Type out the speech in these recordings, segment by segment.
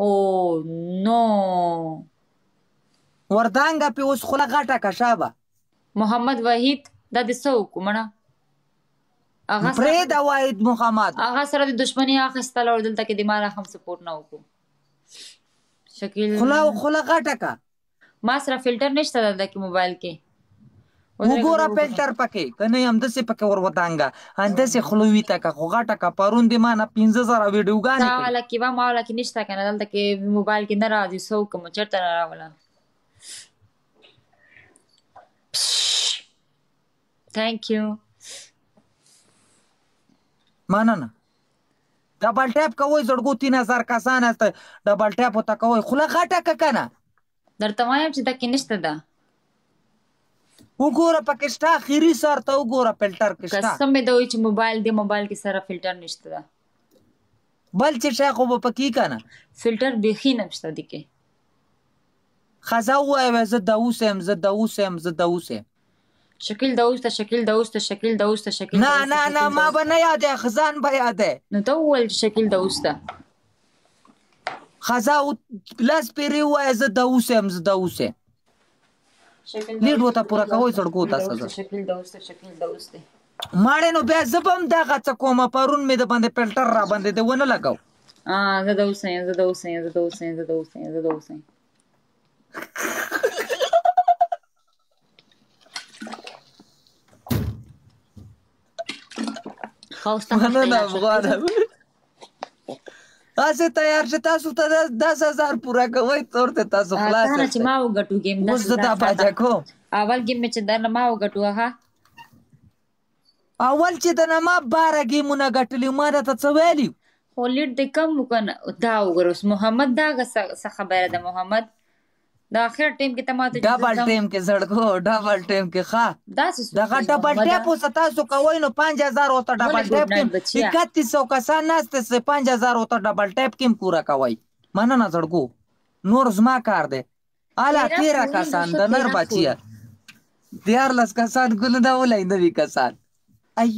او نو وردانګه پې اوس خوله غټه که شابه محمد وحید دا د څه وکړو مړه پرېږده واحد محمد هغه سره د دشمني اخیستله او دلته کې د ما رقم سپورټ نه وکړو شکیل خوله غټه که ما سره فلټر نشته دلته کې موبایل کې وګوره فلټر پکې که نه همداسې پکې ور ودانګه همداسې خوله ویته که خو غټه که پرون د ما نه 15,000 ویډیوګانې تا والا کې به ما والا کې نشته که نه دلته کې موبایل کې نه راځي څه وکړم چېرته نه راوله تھینک یو مننه ډبل ټیپ کوئ زړګو 3000 کسان هسته ډبل ټیپ ورته کوئ خوله غټه که که نه درته وایم چې دکې نشته ده وګوره پکې شته اخري سر ته وګوره فلټر کې شته قسم مې ده وایي چې موبایل دی موبایل کې سره فلټر نشته ده بل چې شی خو به پکې که نه فلټر بیخي نه شته دې کې ښځه ووایه زه د اوس یم زه د اوس یم زه د اوس یم شکیل دوسته شکیل دوسته شکیل دوسته شکیل نه نه نه ما به نه یادې ځان به یادې نو ته وویل چې شکیل دوسته ښځه لاس پېرې ووایه زه د اوس یم زه د اوس یم لیډ ورته پوره کوئ زړګو 10,000 شکیل دوسته شکیل دوسته ماړې نو بیا زه به هم دغه څه کومه پرون مې د باندې فلټر را باندې د ونه لګو زه د اوس یم زه د اوس یم زه د اوس یم زه د اوس یم زه د اوس یم مننه افغانه تاسې تیار چې تاسو ته 10,000 پوره کوئ تور ته تاسو خلاص چې ما وګټو ګیم اوس زه دا باجه کوم اول ګیم مې چې درنه ما وګټو هغه اول چې دنه ما 12 ګیمونه ګټلي ما درته څه ویلي خو لیډ دې کم وکنه دا وګوره اوس محمد دا څه خبره ده محمد دا اخر ټیم کې ته ماته ډبل ټیم کې زړګو ډبل ټیم کې ښه دغه ډبل ټیپ اوس تاسو کوئ نو 5,000 ورته ډبل ټیپ کې 3100 کسان ناسته 5,000 ورته ډبل ټیپ کې پوره کوئ مننه زړګو نور زما کار دی اله 13 کسان د نر بچیه 14 کسان ګل دا ولای 9 کسان ای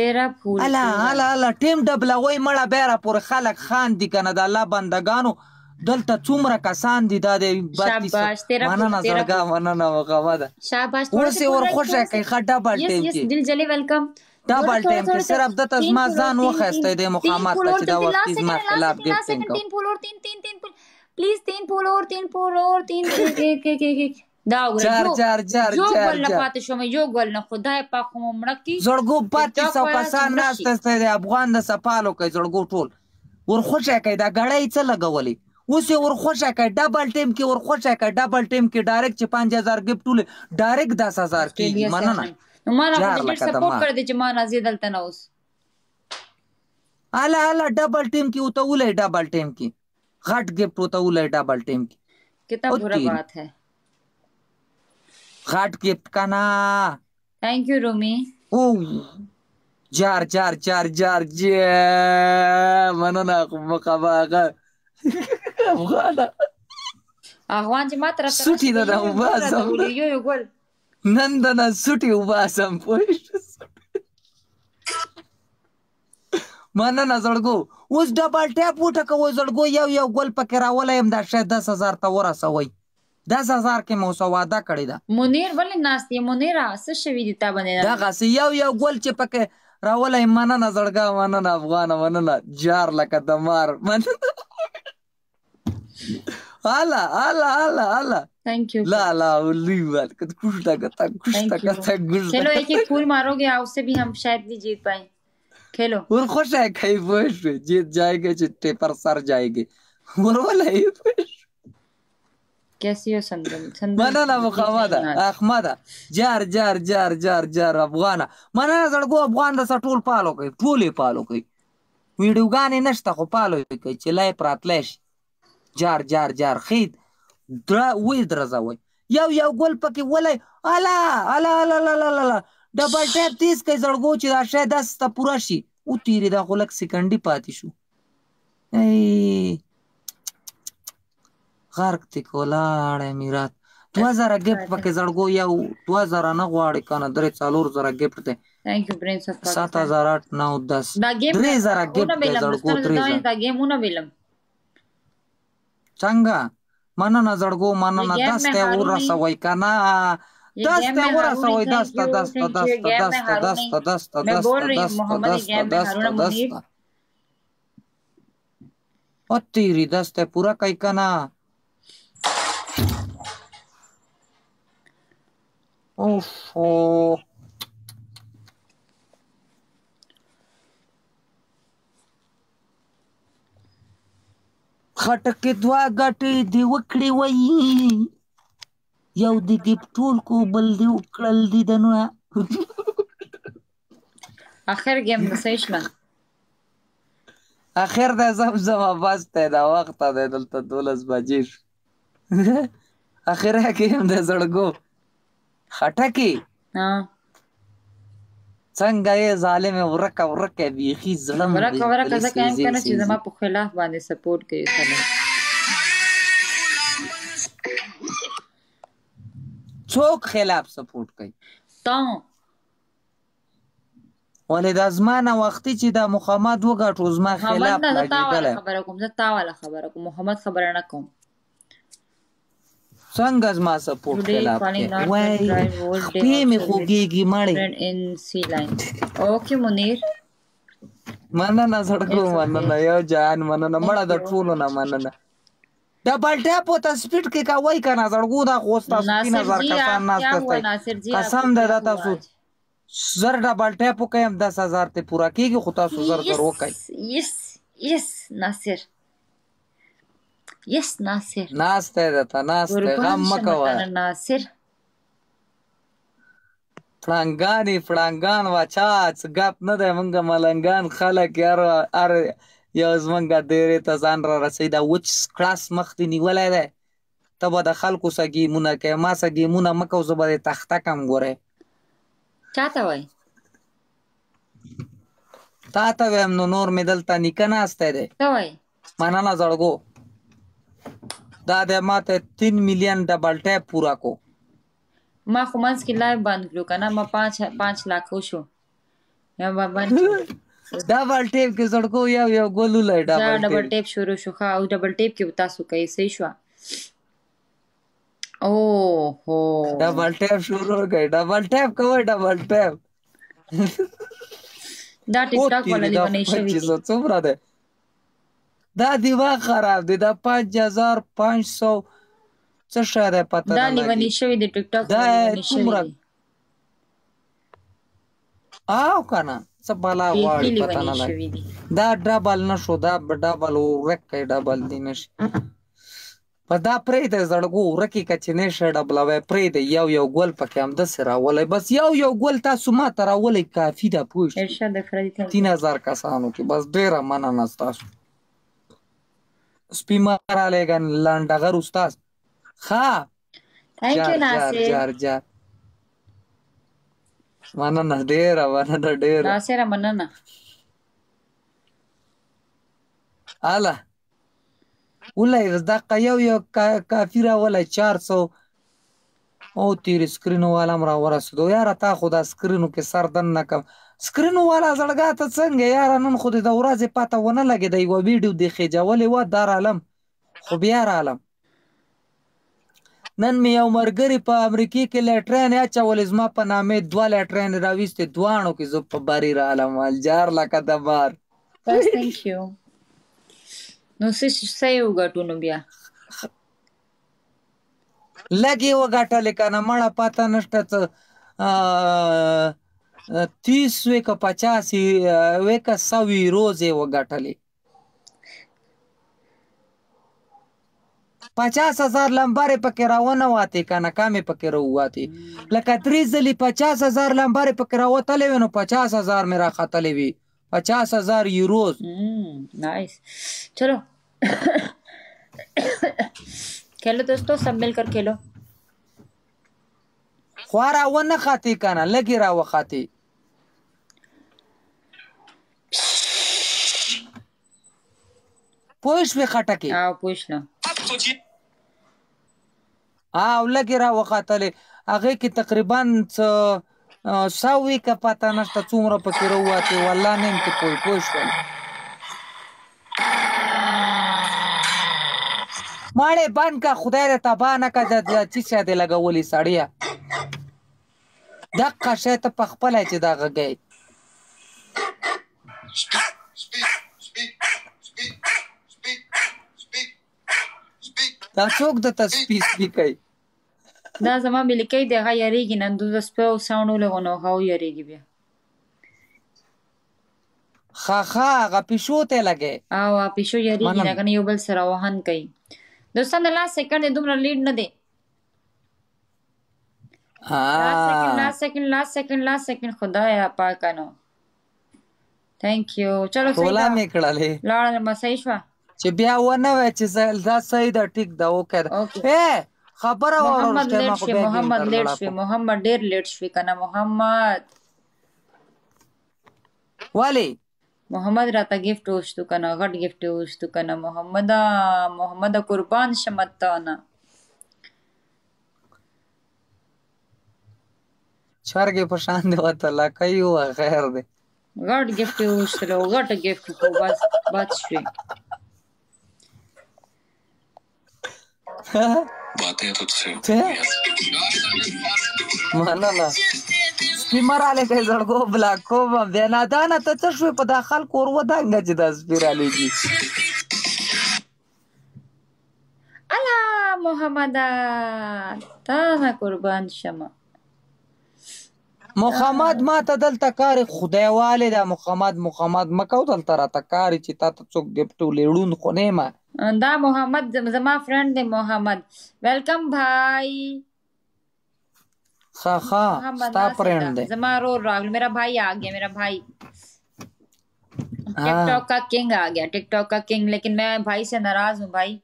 13 پھول اله ټیم ډبلوي مړه بیره پورې خلک خان دي کنه د الله بندگانو دلته څومره کسان دي دا د مننه زړګا مننه محمد شاباش اوس یې ورخوښه کوي ښه ډبل ټیم کې دل جلې ویلکم ډبل ټیم کې صرف دته زما ځان وخسته د محمد ته چې دا وخت زما خلاف ګټم 3 پول اور 3 پلیز 3 پول اور 3 پول اور 3 دا وګوره یو ګول نه پاتې شوم یو ګول نه خدای پاک مو مړه کی زړګو 2500 کسان ناشته د افغان د سپالو کوي زړګو ټول ورخوښه کوي دا غړې څه لګولې اوس یې ورخوښه کوي ډبل ټیم کې ورخوښه کوي ډبل ټیم کې ډایرکټ چې 5,000 ګفټ ټول ډایرکټ 10,000 کېږي مننه ما نه ډېر سپورټ کړ دې چې ما نازي دلته نه اوس اله ډبل ټیم کې وته ولې ډبل ټیم کې غټ ګفټ وته ولې ډبل ټیم کې कितना बुरा बात है غټ ګفټ کنا थैंक यू رومي او جار جار جار جار مننه مخابغه افغانه افغان چې ما تر سوټي ده وباسم یو ګول نن دنه سوټي وباسم پوه مننه زړګو اوس ډبل ټیپ وټکوئ زړګو یو ګول پکې راولی یم دا شاید 10,000 ته ورسوئ 10,000 کې مو څه واده کړې ده منیر ولې ناست یې منیره څه شوي دي تا باندې دغسې یو ګول چې پکې راولی مننه زړګا مننه افغانه مننه جار لکه دمار مننه आला थैंक यू ला लीवर कुछ तक चलो एक फूल मारोगे उससे भी हम शायद भी जीत पाए खेलो और खुश है कहीं वोश जीत जाएंगे चिट्टे पर सर जाएंगे और वाला ही कैसी हो संदन مننه مخامده احمده جار افغانه مننه زړګو افغان د سټول پالو کوي ټولې پالو کوي ویډیوګانې نشته خو پالو کوي چې لای پراتلی شي جار خید وی درځوي یو ګل پکې ولای الا ډبل ټیپ تیز کوي زړګو چې دا شاید 10 ته پوره شي او تیرې دا خو لږ سکندې پاتې شو غرق تی کولاړ امیرات 2000 ګفټ پکې زړګو یو 2000 نه غواړي کنه 3-4 ګفټ ته थैंक यू प्रिंस ऑफ 7,000 8 9 10 دا گیم 3000 ګفټ زړګو 3000 دا گیم ونه ویلم څنګه مننه زړګو مننه ये गेम دس में ته हारू नहीं, ورسوي کنه ये دس गेम ته में हारू नहीं। ورسوي دس थैंक ته यू دس ته थैंक यू। دس ये ته गेम دس में ته हारू دस नहीं, ته दस ته मैं دस बोल ته रही हूँ दस ته मोहम्मद ये दस ته गेम में दस हारू ته ना दस मुनीर। ته او تیری دس ته پورا کوي کنه اوف خټکې دوه ګټې دی وکړې وایي یو د ګپټول کو بل دی وکړل دیدنونه آخر गेम د صحیح شله. اخر د زمزمه بس ته دا وخت دی دلته 12 بجې اخر کې هم د زړګو خټکې ها څنګه یې ظالم ورکه بیخي ظلم ورکه زه قایم کنه چې زما په خلاف باندې سپورټ کوي خلک. څوک خلاف سپورټ کوي تا ولې د ازمانه وختي چې د محمد وګټو زما خلاف محمد نه تا والا لګېدلی خبره کوم، زه تا والا خبره کوم، محمد خبره نه کوم. څنګه زما سپورټ خلاف کوي وای خپې مې خوږېږي مړې ان سی لاین. اوکې منیر مننه زړګو مننه یو جان مننه مړه د ټولو نه مننه ډبل ټاپ او سپیډ کې کوي کنه زړګو دا خو تاسو 3000 کسان ناشته قسم ده تاسو زر ډبل ټاپ کوم 10000 ته پورا کیږي خو تاسو زر وکړئ. یس ناصر یس ناصر ناسته ده ته ناسته غم مکوه ناصر فړانګان واچاڅ ګپ نه دی مونږ ملنګان خلک یار ار یو زمونږ ډېرې ته ځان را رسوي دا وچ کلاس مخ دې نیولی دی ته به د خلکو سه ګیمونه کوې ما سه ګیمونه مه کوه زه به دې تخته کم ګورې چا ته وایي تا ته ویم نو نور مې دلته نیکه ناستی دی څه وایي مننه زړګو دا دی ما ته 3 ملیون ډبل ټیپ پوره کو ما خو منځ کې لایو بند کړو که نه ما 5 لاک وشو یا به بند ډبل ټیپ کې زړګو یو ګول ولی ډبل ټیپ شروع شو ښه او ډبل ټیپ کې به تاسو کوئ صحیح شوه اوهو ډبل ټیپ شروع کړئ ډبل ټیپ کوئ ډبل ټیپ دا ټیک ټاک والا لیونی شوي دي څومره دی دا دیوار خراب دی دا 5500 څه شی دی پته دا لیونی شوي دي ټیک ټاک والا لیونی شوي دي او کنه څه بلا غواړي پته نه لګي دا ډبل نشو دا ډبل ورک کوي ډبل دی نشي په دا پرېږدی زړګو ورکې که چې نشی ډبلوی پرېږدی یو ګل پکې همداسې راولی بس یو ګل تاسو ما ته راولی کافي ده پوه شئ 3000 کسانو کې بس ډېره مننه ستاسو سپي مه رالیږه لنډغر استاد ښه جار مننه ډېره مننه ډېره ناصره مننه اله ولای دقه یو کافي راولی 400 او تیر سکرینو والا هم راورسېدو یاره تا خو دا سکرینو کې سر دننه کم سکرینو والا زړګا ته څنګه یاره نن خو دې د ورځې پته ونه لګېده یوه ویډیو دې خېجولې وه دار عالم خو بیا رالم نن مې یو ملګري په امریکې کې لیټرین اچولې زما په نامې 2 لیټرین راویستې دواړو کې زه په بري رالم الجار لکه د بار بس تھینک یو نو څه یې وګټو نو بیا لږې وګټلې که نه مړه پته نشته څه 30 وې که 50 وې که 100 روز یې وګټلې 50,000 لمبرې پکې راونه واتې که نه کمې پکې راوواتې لکه 3 ځلې 50,000 لمبرې پکې راوتلې وې نو 50,000 مې راختلې وي 50,000 یوروز नाइस चलो खेलो दोस्तों सब मिलकर खेलो خوا راونه خاتې که نه لږې راوخاتې پوه شوې خټکې پوه شلم او لږې راوخاتلې هغې کې تقریبا څه 100 وې که پته نشته څومره پکې راوواتې والله نه یم پوه شول ماړې بند کا خدای دې تباه نه کا د چې څه دې لګولې سړیا دغه شی ته په خپله چې دا غږی دا څوک درته سپي سپي کوي دا زما ملکۍ دی هغه یریږي نن د سپي او ساوڼ ولغو نو هغه ویریږي بیا ښه هغه پیشو ته لګی او پیشو یریږي نه کنه یو بل سره وهن کوي دوستان د لاس سیکنډ دومره لیډ نه دی لاس سیکنډ خدایا پاکه نو تhank you چلو ټوله مې کړلې لاړه مسای شوه چې بیا ونه وای چې دا صحیح ده ټیک ده اوکې ده خبره محمد لیټ شوی محمد ډیر لیټ شوی کنه محمد ولی محمد راته गिफ्ट وشتو کنه غټ गिफ्ट وشتو کنه محمد قربان شمتانه چرګې په شان دی وته لکه یو خیر دی غټ गिफ्ट وشتلو غټ गिफ्ट کو بس شوی बातें तुझसे مننه سپي مراله کې زړګو بلاک کوم بیا نادانه ته څه شوې په داخل کور ودانګه چې دا سپي رالیږي الا محمد تا نه قربان شمه محمد ما ته دلته کار خدای والي دا محمد مکو دلته راته کار چې تا ته څوک ګفټ لیړون خو نه ما دا محمد زما فرند دی محمد ویلکم بھائی خا ستا فرند دی زما رو راغل میرا بھائی آ گیا میرا بھائی ٹک ٹاک کا کنگ آ گیا ٹک ٹاک کا کنگ لیکن میں بھائی سے ناراض ہوں بھائی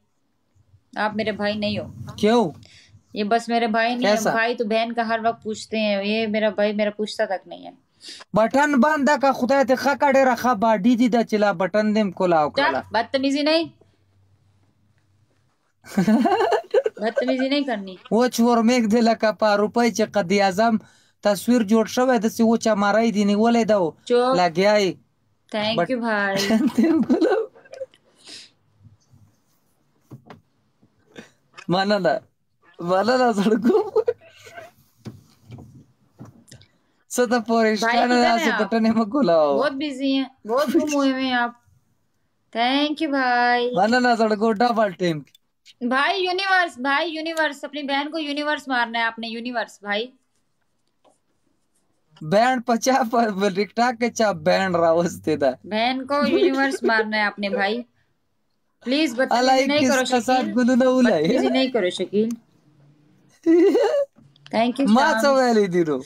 آپ میرے بھائی نہیں ہو کیوں یہ بس میرے بھائی نہیں ہے بھائی تو بہن کا ہر وقت پوچھتے ہیں یہ میرا بھائی میرا پوچھتا تک نہیں ہے بٹن بند کا خدای ته خکا ډیره ښه باډي دي د چلا بٹن دیم کولاو کړه بدتمیزی نہیں بدتمیزی نہیں کرنی و چور میک د لکه په روپۍ چې قد اعظم تصویر جوړ شوی د سی و چا مارای دی نیولې دو لګیای تھینک یو بھائی مننه زړګو सदा परेशान ऐसे बटने में खोलाओ बहुत बिजी हैं बहुत गुम हुए हैं आप थैंक यू भाई ना सड़को डबल टीम भाई यूनिवर्स अपनी बहन को यूनिवर्स मारना है आपने यूनिवर्स भाई बैंड पचा पर टिकटॉक के चा बैंड रावस्ते दा बहन को यूनिवर्स मारना है आपने भाई प्लीज बदतमीजी नहीं करो शकील नहीं करो शकील थैंक यू मा चवेली दिरो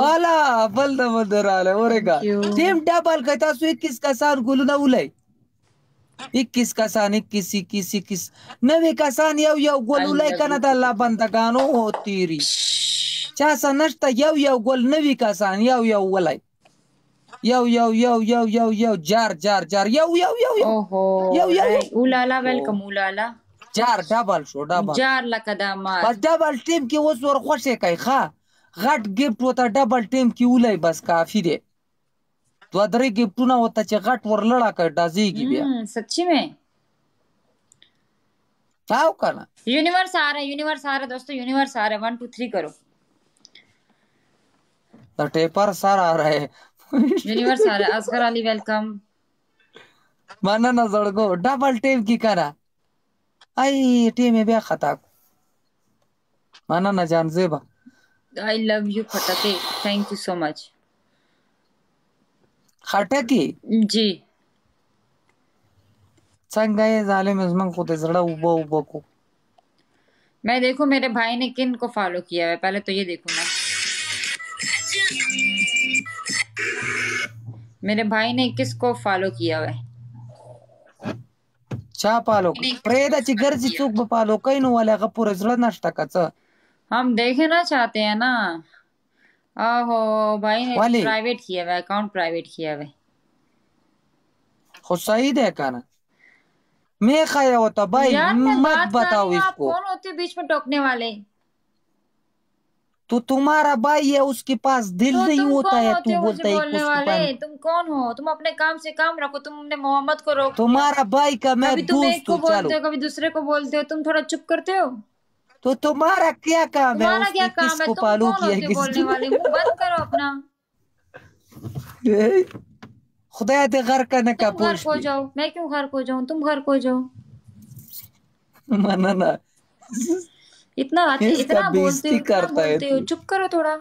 आला बल राले ओरेगा टीम डबल का तاسو 21 कसान ګلونه ولای 21 کسان 21 نوې کسان یو ګل ولای کنه د الله بندگانو هو تیری چا سنشت یو ګل نوې کسان یو ولای یو جار اوهو اولالا ویلکم اولالا جار ډبل شو ډبل جار لکه دا ما بس ډبل ټیم کې اوس ور خوشې کوي ښا غټ गिफ्ट وته ډبل ټیم کې ولای بس کافی دی دو درې गिफ्टونه وته چې غټ ور لړا کړ دازيږي بیا सच्ची में تاو کنه यूनिवर्स आ रहा है दोस्तों यूनिवर्स आ रहा है 1 2 3 करो तो टेपर सर आ रहा है यूनिवर्स आ रहा है असगर अली वेलकम माना ना जड़गो डबल टीम की करा आई टीम में बया खता माना ना जान जेबा I love you खटके थैंक यू सो मच खटके जी څنګه یې ظالم زمن خو ته زړه وبو کو मैं देखो मेरे भाई ने किन को फॉलो किया है पहले तो ये देखो ना मेरे भाई ने किसको फॉलो किया है چا پالو پرېدا چې ګرځي څوک به پالو کینو ولا غپور زړه نشته کڅ हम देखना चाहते हैं ना आहो भाई ने प्राइवेट किया हुआ अकाउंट प्राइवेट किया हुआ خو صحیح ده کنه मैं खाया होता भाई मत बताओ इसको कौन होते बीच में टोकने वाले तो तुम्हारा भाई है, उसके पास दिल तो नहीं तुम होता कौन है, होते तू हो मुझे बोलता है कि बोलने उसके वाले? पास। तुम कौन हो? तुम अपने काम से काम रखो, तुमने मोहम्मद को रोक दिया। तुम्हारा भाई का मैं कभी तुम एक दोस्त को हूँ, बोलते चलो। हो, कभी दूसरे को बोलते हो, तुम थोड़ा चुप करते हो। तो तुम्हारा क्या काम है, तुम्हारा क्या उसने काम है? किसको तुम पालू कौन किया होते हो बोलने किसकी। वाले? मुंह बंद करो अपना। खुदा दे घर का न का तुम घर खो पोष्टी। जाओ, मैं क्यों घर खो जाऊं? तुम घर खो जाओ। माना ना। इतना इसका इतना बोलते हो, बेइज्जती इतना करता है बोलते हो, तू। चुप करो थोड़ा।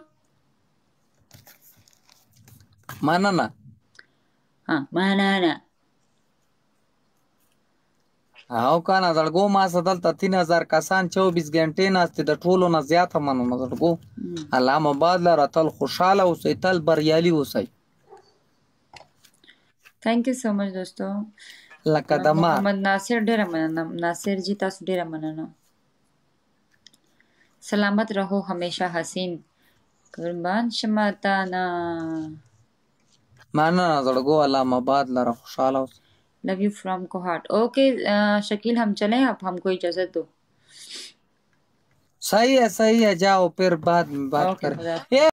माना ना। हाँ माना ना। हाव का ना जळगो मासा दलता 3000 कसान 24 घंटे नसते د ټولو نه زیاته مننه زړګو. علامه آباد لره تل خوشاله اوسئ، تل بریالي اوسئ. थैंक यू सो मच दोस्तों। لکه د ما. मोहम्मद नासिर ढेर मनना, नासिर जी तासु ढेर मनना। सलामत रहो हमेशा हसीन, कुर्बान शमाताना। مننه زړګو، علامه آباد لره خوشاله اوسئ. Love you from Kohat. Okay Shakeel हम चलें, अब हमको इजाजत दो। सही है जाओ, फिर बाद में बात ओके करें। खुदा। ए